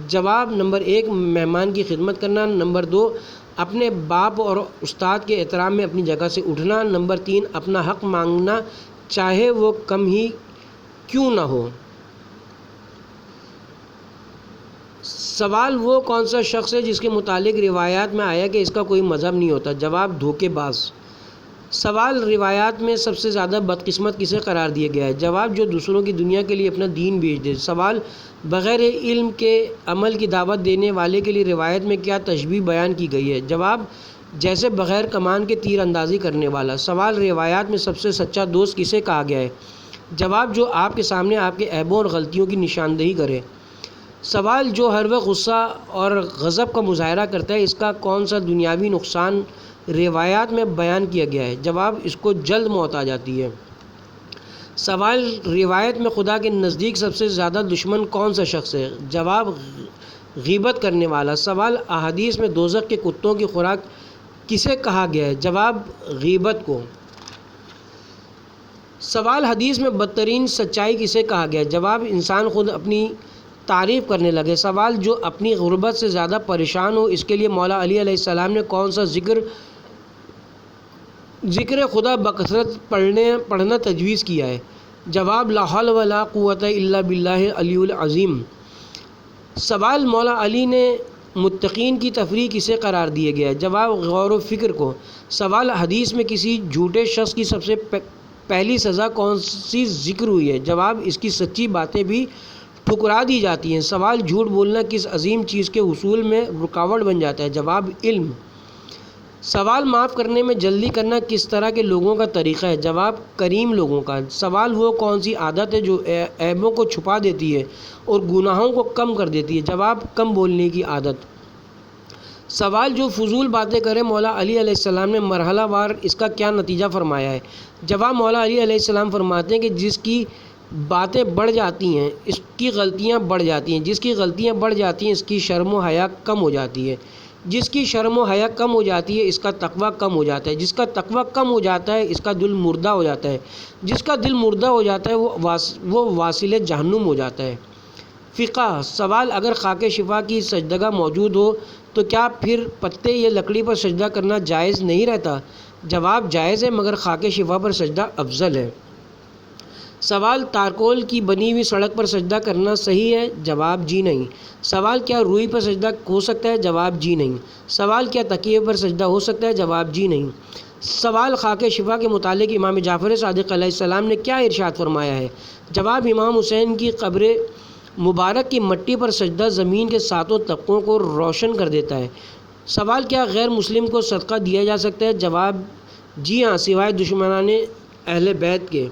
جواب، نمبر 1، مہمان کی خدمت کرنا۔ نمبر 2، اپنے باپ اور استاد کے احترام میں اپنی جگہ سے اٹھنا۔ نمبر 3، اپنا حق مانگنا چاہے وہ کم ہی کیوں نہ ہو۔ سوال، وہ کون سا شخص ہے جس کے متعلق روایات میں آیا کہ اس کا کوئی مذہب نہیں ہوتا؟ جواب، دھوکے باز۔ سوال، روایات میں سب سے زیادہ بدقسمت کسے قرار دیا گیا ہے؟ جواب، جو دوسروں کی دنیا کے لیے اپنا دین بیچ دے۔ سوال، بغیر علم کے عمل کی دعوت دینے والے کے لیے روایت میں کیا تشبیہ بیان کی گئی ہے؟ جواب، جیسے بغیر کمان کے تیر اندازی کرنے والا۔ سوال، روایات میں سب سے سچا دوست کسے کہا گیا ہے؟ جواب، جو آپ کے سامنے آپ کے عیبوں اور غلطیوں کی نشاندہی کرے۔ سوال، جو ہر وقت غصہ اور غضب کا مظاہرہ کرتا ہے اس کا کون سا دنیاوی نقصان روایات میں بیان کیا گیا ہے؟ جواب، اس کو جلد موت آ جاتی ہے۔ سوال، روایت میں خدا کے نزدیک سب سے زیادہ دشمن کون سا شخص ہے؟ جواب، غیبت کرنے والا۔ سوال، احادیث میں دوزخ کے کتوں کی خوراک کسے کہا گیا ہے؟ جواب، غیبت کو۔ سوال، حدیث میں بدترین سچائی کسے کہا گیا ہے؟ جواب، انسان خود اپنی تعریف کرنے لگے۔ سوال، جو اپنی غربت سے زیادہ پریشان ہو اس کے لیے مولا علی علیہ السلام نے کون سا ذکر خدا بکثرت پڑھنا تجویز کیا ہے؟ جواب، لا حول ولا قوت الا باللہ العلی العظیم۔ سوال، مولا علی نے متقین کی تفریح کسے قرار دیا گیا ہے؟ جواب، غور و فکر کو۔ سوال، حدیث میں کسی جھوٹے شخص کی سب سے پہلی سزا کون سی ذکر ہوئی ہے؟ جواب، اس کی سچی باتیں بھی ٹھکرا دی جاتی ہیں۔ سوال، جھوٹ بولنا کس عظیم چیز کے حصول میں رکاوٹ بن جاتا ہے؟ جواب، علم۔ سوال، معاف کرنے میں جلدی کرنا کس طرح کے لوگوں کا طریقہ ہے؟ جواب، کریم لوگوں کا۔ سوال، وہ کون سی عادت ہے جو عیبوں کو چھپا دیتی ہے اور گناہوں کو کم کر دیتی ہے؟ جواب، کم بولنے کی عادت۔ سوال، جو فضول باتیں کرے مولا علی علیہ السلام نے مرحلہ وار اس کا کیا نتیجہ فرمایا ہے؟ جواب، مولا علی علیہ السلام فرماتے ہیں کہ جس کی باتیں بڑھ جاتی ہیں اس کی غلطیاں بڑھ جاتی ہیں، جس کی غلطیاں بڑھ جاتی ہیں اس کی شرم و حیا کم ہو جاتی ہے، جس کی شرم و حیا کم ہو جاتی ہے اس کا تقویٰ کم ہو جاتا ہے، جس کا تقویٰ کم ہو جاتا ہے اس کا دل مردہ ہو جاتا ہے، جس کا دل مردہ ہو جاتا ہے وہ واصل جہنم ہو جاتا ہے۔ فقہ۔ سوال، اگر خاک شفا کی سجدگاہ موجود ہو تو کیا پھر پتے یا لکڑی پر سجدہ کرنا جائز نہیں رہتا؟ جواب، جائز ہے مگر خاک شفا پر سجدہ افضل ہے۔ سوال، تارکول کی بنی ہوئی سڑک پر سجدہ کرنا صحیح ہے؟ جواب، جی نہیں۔ سوال، کیا روئی پر سجدہ ہو سکتا ہے؟ جواب، جی نہیں۔ سوال، کیا تکیے پر سجدہ ہو سکتا ہے؟ جواب، جی نہیں۔ سوال، خاک شفا کے متعلق امام جعفر صادق علیہ السلام نے کیا ارشاد فرمایا ہے؟ جواب، امام حسین کی قبر مبارک کی مٹی پر سجدہ زمین کے 7 طبقوں کو روشن کر دیتا ہے۔ سوال، کیا غیر مسلم کو صدقہ دیا جا سکتا ہے؟ جواب، جی ہاں، سوائے اہل بیت کے۔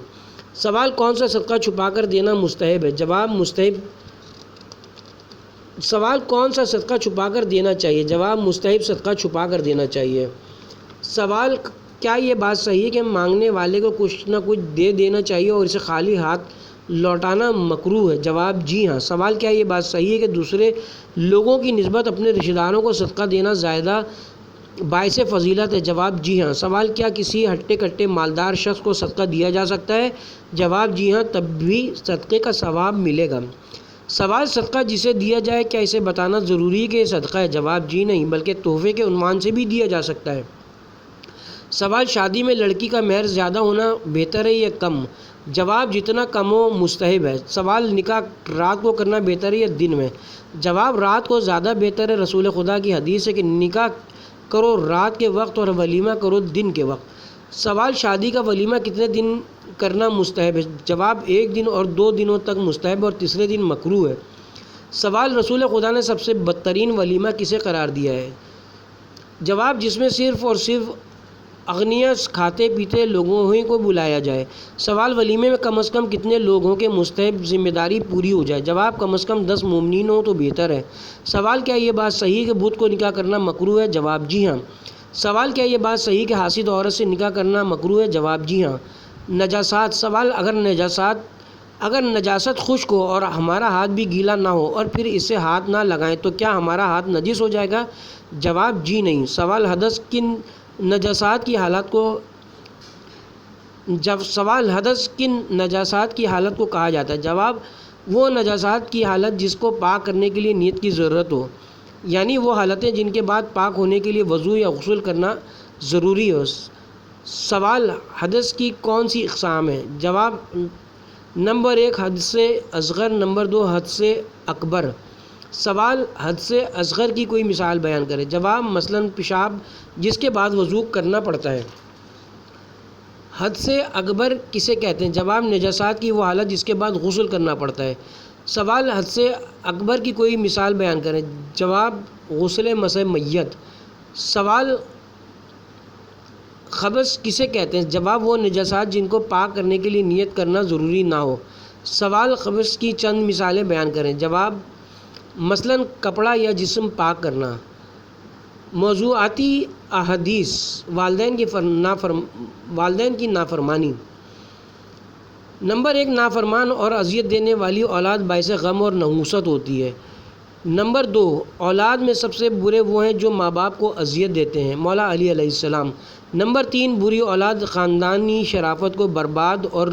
سوال کون سا صدقہ چھپا کر دینا مستحب ہے؟ جواب مستحب۔ سوال کون سا صدقہ چھپا کر دینا چاہیے؟ جواب مستحب صدقہ چھپا کر دینا چاہیے۔ سوال کیا یہ بات صحیح ہے کہ مانگنے والے کو کچھ نہ کچھ دے دینا چاہیے اور اسے خالی ہاتھ لوٹانا مکروہ ہے؟ جواب جی ہاں۔ سوال کیا یہ بات صحیح ہے کہ دوسرے لوگوں کی نسبت اپنے رشتہ داروں کو صدقہ دینا زیادہ باعث فضیلت ہے؟ جواب جی ہاں۔ سوال کیا کسی ہٹے کٹے مالدار شخص کو صدقہ دیا جا سکتا ہے؟ جواب جی ہاں، تب بھی صدقے کا ثواب ملے گا۔ سوال صدقہ جسے دیا جائے کیا اسے بتانا ضروری ہے کہ یہ صدقہ ہے؟ جواب جی نہیں، بلکہ تحفے کے عنوان سے بھی دیا جا سکتا ہے۔ سوال شادی میں لڑکی کا مہر زیادہ ہونا بہتر ہے یا کم؟ جواب جتنا کم ہو مستحب ہے۔ سوال نکاح رات کو کرنا بہتر ہے یا دن میں؟ جواب رات کو زیادہ بہتر ہے۔ رسول خدا کی حدیث ہے کہ نکاح کرو رات کے وقت اور ولیمہ کرو دن کے وقت۔ سوال شادی کا ولیمہ کتنے دن کرنا مستحب ہے؟ جواب 1 دن اور 2 دنوں تک مستحب اور تیسرے دن مکروہ ہے۔ سوال رسول خدا نے سب سے بدترین ولیمہ کسے قرار دیا ہے؟ جواب جس میں صرف اور صرف اغنیا کھاتے پیتے لوگوں ہی کو بلایا جائے۔ سوال ولیمے میں کم از کم کتنے لوگ ہوں کہ مستحب ذمہ داری پوری ہو جائے؟ جواب کم از کم 10 مومنین ہوں تو بہتر ہے۔ سوال کیا یہ بات صحیح ہے کہ بدھ کو نکاح کرنا مکروہ ہے؟ جواب جی ہاں۔ سوال کیا یہ بات صحیح ہے کہ حاسد عورت سے نکاح کرنا مکروہ ہے؟ جواب جی ہاں۔ نجاسات۔ سوال اگر نجاست خشک ہو اور ہمارا ہاتھ بھی گیلا نہ ہو اور پھر اسے ہاتھ نہ لگائیں تو کیا ہمارا ہاتھ نجس ہو جائے گا؟ جواب جی نہیں۔ سوال حدث کن نجاسات کی حالت کو کہا جاتا ہے؟ جواب وہ نجاسات کی حالت جس کو پاک کرنے کے لیے نیت کی ضرورت ہو، یعنی وہ حالتیں جن کے بعد پاک ہونے کے لیے وضو یا غسل کرنا ضروری ہو۔ سوال حدث کی کون سی اقسام ہیں؟ جواب نمبر 1 حدث اصغر، نمبر 2 حدث اکبر۔ سوال حدث اصغر کی کوئی مثال بیان کریں؟ جواب مثلاً پیشاب جس کے بعد وضو کرنا پڑتا ہے۔ حدث اکبر کسے کہتے ہیں؟ جواب نجاسات کی وہ حالت جس کے بعد غسل کرنا پڑتا ہے۔ سوال حدث اکبر کی کوئی مثال بیان کریں؟ جواب غسل مسح میت۔ سوال خبث کسے کہتے ہیں؟ جواب وہ نجاسات جن کو پاک کرنے کے لیے نیت کرنا ضروری نہ ہو۔ سوال خبث کی چند مثالیں بیان کریں؟ جواب مثلاً کپڑا یا جسم پاک کرنا۔ موضوعاتی احادیث، والدین کی نافرمانی۔ نمبر 1 نافرمان اور اذیت دینے والی اولاد باعث غم اور نحوست ہوتی ہے۔ نمبر 2 اولاد میں سب سے برے وہ ہیں جو ماں باپ کو اذیت دیتے ہیں، مولا علی علیہ السلام۔ نمبر 3 بری اولاد خاندانی شرافت کو برباد اور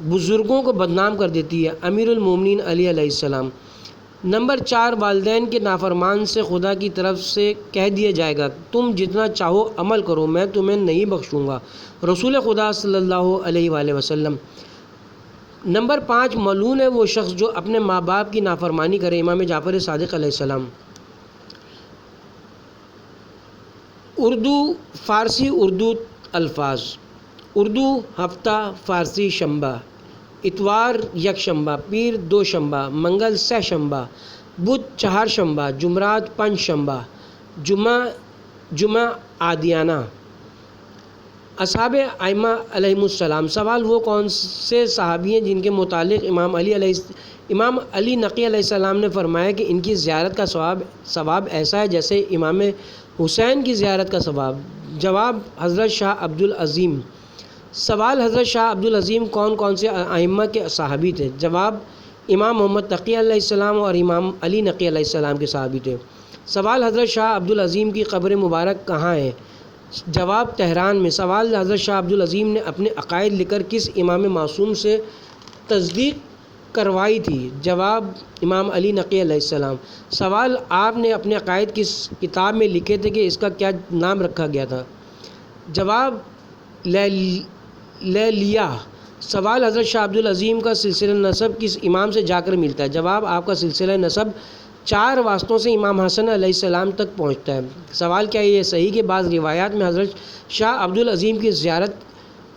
بزرگوں کو بدنام کر دیتی ہے، امیر المومنین علی علیہ السلام۔ نمبر 4 والدین کے نافرمان سے خدا کی طرف سے کہہ دیا جائے گا تم جتنا چاہو عمل کرو میں تمہیں نہیں بخشوں گا، رسول خدا صلی اللہ علیہ وآلہ وسلم۔ نمبر 5 ملعون ہے وہ شخص جو اپنے ماں باپ کی نافرمانی کرے، امام جعفر صادق علیہ السلام۔ اردو الفاظ: اردو ہفتہ، فارسی شنبہ، اتوار یک شنبہ، پیر دو شنبہ، منگل سہ شنبہ، بدھ چہار شنبہ، جمعرات پنج شنبہ، جمعہ عادیانہ۔ اصحاب ائمہ علیہم السلام۔ سوال وہ کون سے صحابی ہیں جن کے متعلق امام علی نقی علیہ السلام نے فرمایا کہ ان کی زیارت کا ثواب ایسا ہے جیسے امام حسین کی زیارت کا ثواب؟ جواب حضرت شاہ عبد العظیم۔ سوال حضرت شاہ عبد العظیم کون سے ائمہ کے صحابی تھے؟ جواب امام محمد تقی علیہ السلام اور امام علی نقی علیہ السلام کے صحابی تھے۔ سوال حضرت شاہ عبد العظیم کی قبر مبارک کہاں ہے؟ جواب تہران میں۔ سوال حضرت شاہ عبد العظیم نے اپنے عقائد لکھ کر کس امام معصوم سے تصدیق کروائی تھی؟ جواب امام علی نقی علیہ السلام۔ سوال آپ نے اپنے عقائد کس کتاب میں لکھے تھے کہ اس کا کیا نام رکھا گیا تھا؟ جواب لیلیہ۔ سوال حضرت شاہ عبد العظیم کا سلسلہ نسب کس امام سے جا کر ملتا ہے؟ جواب آپ کا سلسلہ نسب 4 واسطوں سے امام حسن علیہ السلام تک پہنچتا ہے۔ سوال کیا یہ صحیح کہ بعض روایات میں حضرت شاہ عبد العظیم کی زیارت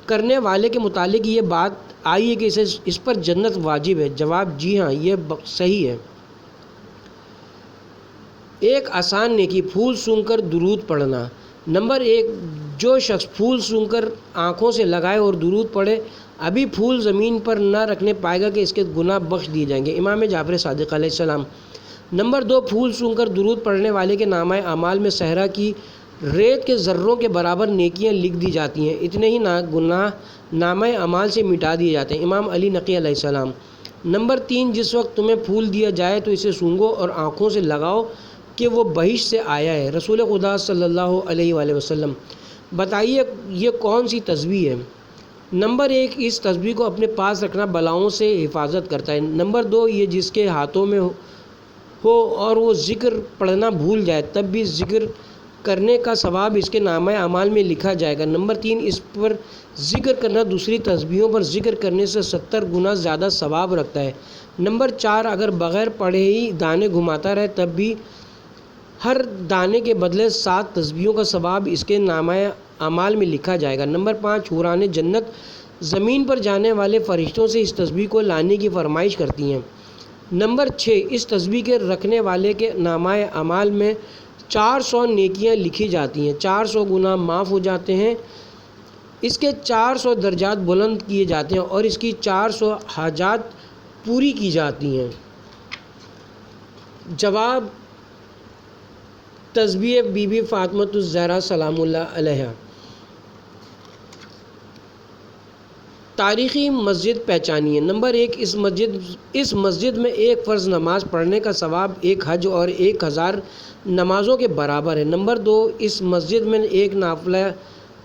کرنے والے کے متعلق یہ بات آئی ہے کہ اس پر جنت واجب ہے؟ جواب جی ہاں، یہ صحیح ہے۔ ایک آسان نیکی، پھول سونگھ کر درود پڑھنا۔ نمبر 1 جو شخص پھول سونگھ کر آنکھوں سے لگائے اور درود پڑھے ابھی پھول زمین پر نہ رکھنے پائے گا کہ اس کے گناہ بخش دیے جائیں گے۔ امام جعفر صادق علیہ السلام۔ نمبر 2، پھول سونگھ کر درود پڑھنے والے کے نامہ اعمال میں صحرا کی ریت کے ذروں کے برابر نیکیاں لکھ دی جاتی ہیں، اتنے ہی گناہ نامہ اعمال سے مٹا دیے جاتے ہیں۔ امام علی نقی علیہ السلام۔ نمبر 3، جس وقت تمہیں پھول دیا جائے تو اسے سونگھو اور آنکھوں سے لگاؤ کہ وہ بہشت سے آیا ہے۔ رسول خدا صلی اللہ علیہ وآلہ وسلم۔ بتائیے یہ کون سی تسبیح ہے؟ نمبر 1، اس تسبیح کو اپنے پاس رکھنا بلاؤں سے حفاظت کرتا ہے۔ نمبر 2، یہ جس کے ہاتھوں میں ہو اور وہ ذکر پڑھنا بھول جائے تب بھی ذکر کرنے کا ثواب اس کے نامہ اعمال میں لکھا جائے گا۔ نمبر 3، اس پر ذکر کرنا دوسری تسبیحوں پر ذکر کرنے سے 70 گنا زیادہ ثواب رکھتا ہے۔ نمبر 4، اگر بغیر پڑھے ہی دانے گھماتا رہے تب بھی ہر دانے کے بدلے 7 تسبیحوں کا ثواب اس کے نامہ اعمال میں لکھا جائے گا۔ نمبر 5، حوران جنت زمین پر جانے والے فرشتوں سے اس تسبیح کو لانے کی فرمائش کرتی ہیں۔ نمبر 6، اس تسبیح کے رکھنے والے کے نامہ اعمال میں 400 نیکیاں لکھی جاتی ہیں، 400 گناہ معاف ہو جاتے ہیں، اس کے 400 درجات بلند کیے جاتے ہیں اور اس کی 400 حاجات پوری کی جاتی ہیں۔ جواب: تسبیح بی بی فاطمۃ الزہرا سلام اللہ علیہا۔ تاریخی مسجد پہچانیے۔ نمبر 1، اس مسجد میں ایک فرض نماز پڑھنے کا ثواب ایک حج اور 1000 نمازوں کے برابر ہے۔ نمبر 2، اس مسجد میں ایک نافلہ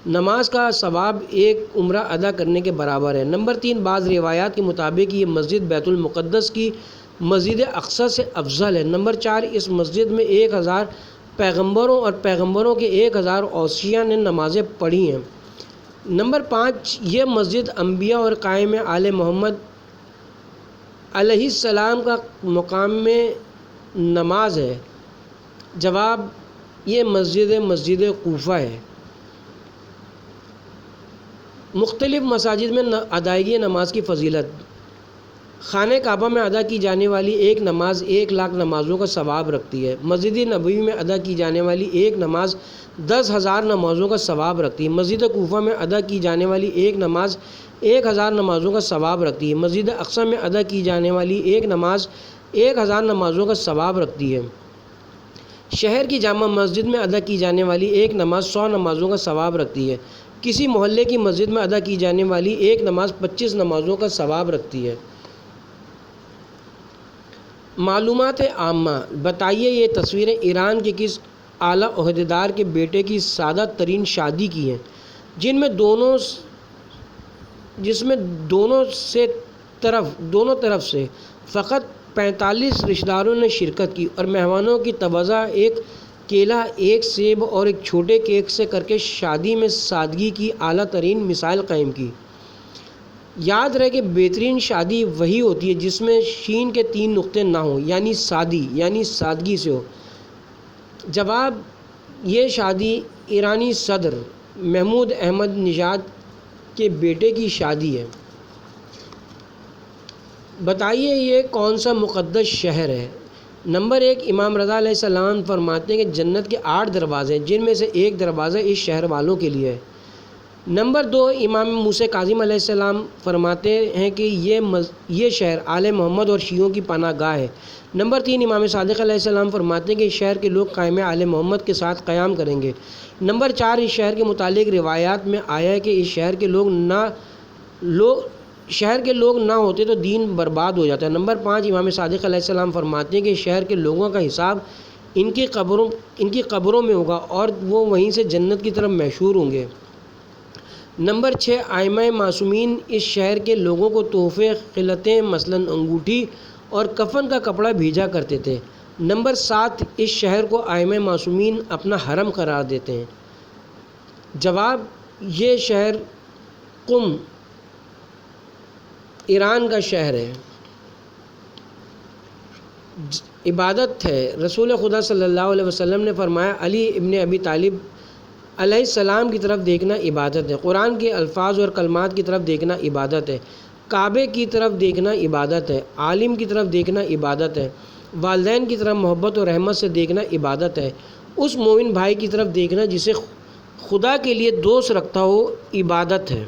نماز کا ثواب ایک عمرہ ادا کرنے کے برابر ہے۔ نمبر 3، بعض روایات کے مطابق یہ مسجد بیت المقدس کی مسجد اقصی سے افضل ہے۔ نمبر 4، اس مسجد میں 1000 پیغمبروں اور پیغمبروں کے 1000 اوصیاء نے نمازیں پڑھی ہیں۔ نمبر 5، یہ مسجد انبیاء اور قائم آل محمد علیہ السلام کا مقام میں نماز ہے۔ جواب: یہ مسجد کوفہ ہے۔ مختلف مساجد میں ادائیگی نماز کی فضیلت: خانہ کعبہ میں ادا کی جانے والی ایک نماز 1,00,000 نمازوں کا ثواب رکھتی ہے۔ مسجد نبوی میں ادا کی جانے والی ایک نماز 10,000 نمازوں کا ثواب رکھتی ہے۔ مسجد کوفہ میں ادا کی جانے والی ایک نماز 1000 نمازوں کا ثواب رکھتی ہے۔ مسجد اقصی میں ادا کی جانے والی ایک نماز 1000 نمازوں کا ثواب رکھتی ہے۔ شہر کی جامع مسجد میں ادا کی جانے والی ایک نماز 100 نمازوں کا ثواب رکھتی ہے۔ کسی محلے کی مسجد میں ادا کی جانے والی ایک نماز 25 نمازوں کا ثواب رکھتی ہے۔ معلومات عامہ: بتائیے یہ تصویریں ایران کے کس اعلیٰ عہدیدار کے بیٹے کی سادہ ترین شادی کی ہیں جس میں دونوں طرف سے فقط 45 رشتہ داروں نے شرکت کی اور مہمانوں کی توزیع ایک کیلا، ایک سیب اور ایک چھوٹے کیک سے کر کے شادی میں سادگی کی اعلیٰ ترین مثال قائم کی۔ یاد رہے کہ بہترین شادی وہی ہوتی ہے جس میں شین کے 3 نقطے نہ ہوں، یعنی سادگی سے ہو۔ جواب: یہ شادی ایرانی صدر محمود احمد نژاد کے بیٹے کی شادی ہے۔ بتائیے یہ کون سا مقدس شہر ہے؟ نمبر 1، امام رضا علیہ السلام فرماتے ہیں کہ جنت کے 8 دروازے ہیں جن میں سے ایک دروازہ اس شہر والوں کے لیے ہے۔ نمبر 2، امام موسیٰ کاظم علیہ السلام فرماتے ہیں کہ یہ شہر آل محمد اور شیعوں کی پناہ گاہ ہے۔ نمبر 3، امام صادق علیہ السلام فرماتے ہیں کہ اس شہر کے لوگ قائم آل محمد کے ساتھ قیام کریں گے۔ نمبر 4، اس شہر کے متعلق روایات میں آیا ہے کہ اس شہر کے لوگ نہ ہوتے تو دین برباد ہو جاتا ہے۔ نمبر 5، امام صادق علیہ السلام فرماتے ہیں کہ اس شہر کے لوگوں کا حساب ان کی قبروں میں ہوگا اور وہ وہیں سے جنت کی طرف محشور ہوں گے۔ نمبر 6، ائمہ معصومین اس شہر کے لوگوں کو تحفے خلعتیں مثلاً انگوٹھی اور کفن کا کپڑا بھیجا کرتے تھے۔ نمبر 7، اس شہر کو ائمہ معصومین اپنا حرم قرار دیتے ہیں۔ جواب: یہ شہر قم ایران کا شہر ہے۔ عبادت ہے: رسول خدا صلی اللہ علیہ وسلم نے فرمایا علی ابن ابی طالب علیہ السلام کی طرف دیکھنا عبادت ہے، قرآن کے الفاظ اور کلمات کی طرف دیکھنا عبادت ہے، کعبے کی طرف دیکھنا عبادت ہے، عالم کی طرف دیکھنا عبادت ہے، والدین کی طرف محبت اور رحمت سے دیکھنا عبادت ہے، اس مومن بھائی کی طرف دیکھنا جسے خدا کے لیے دوست رکھتا ہو عبادت ہے۔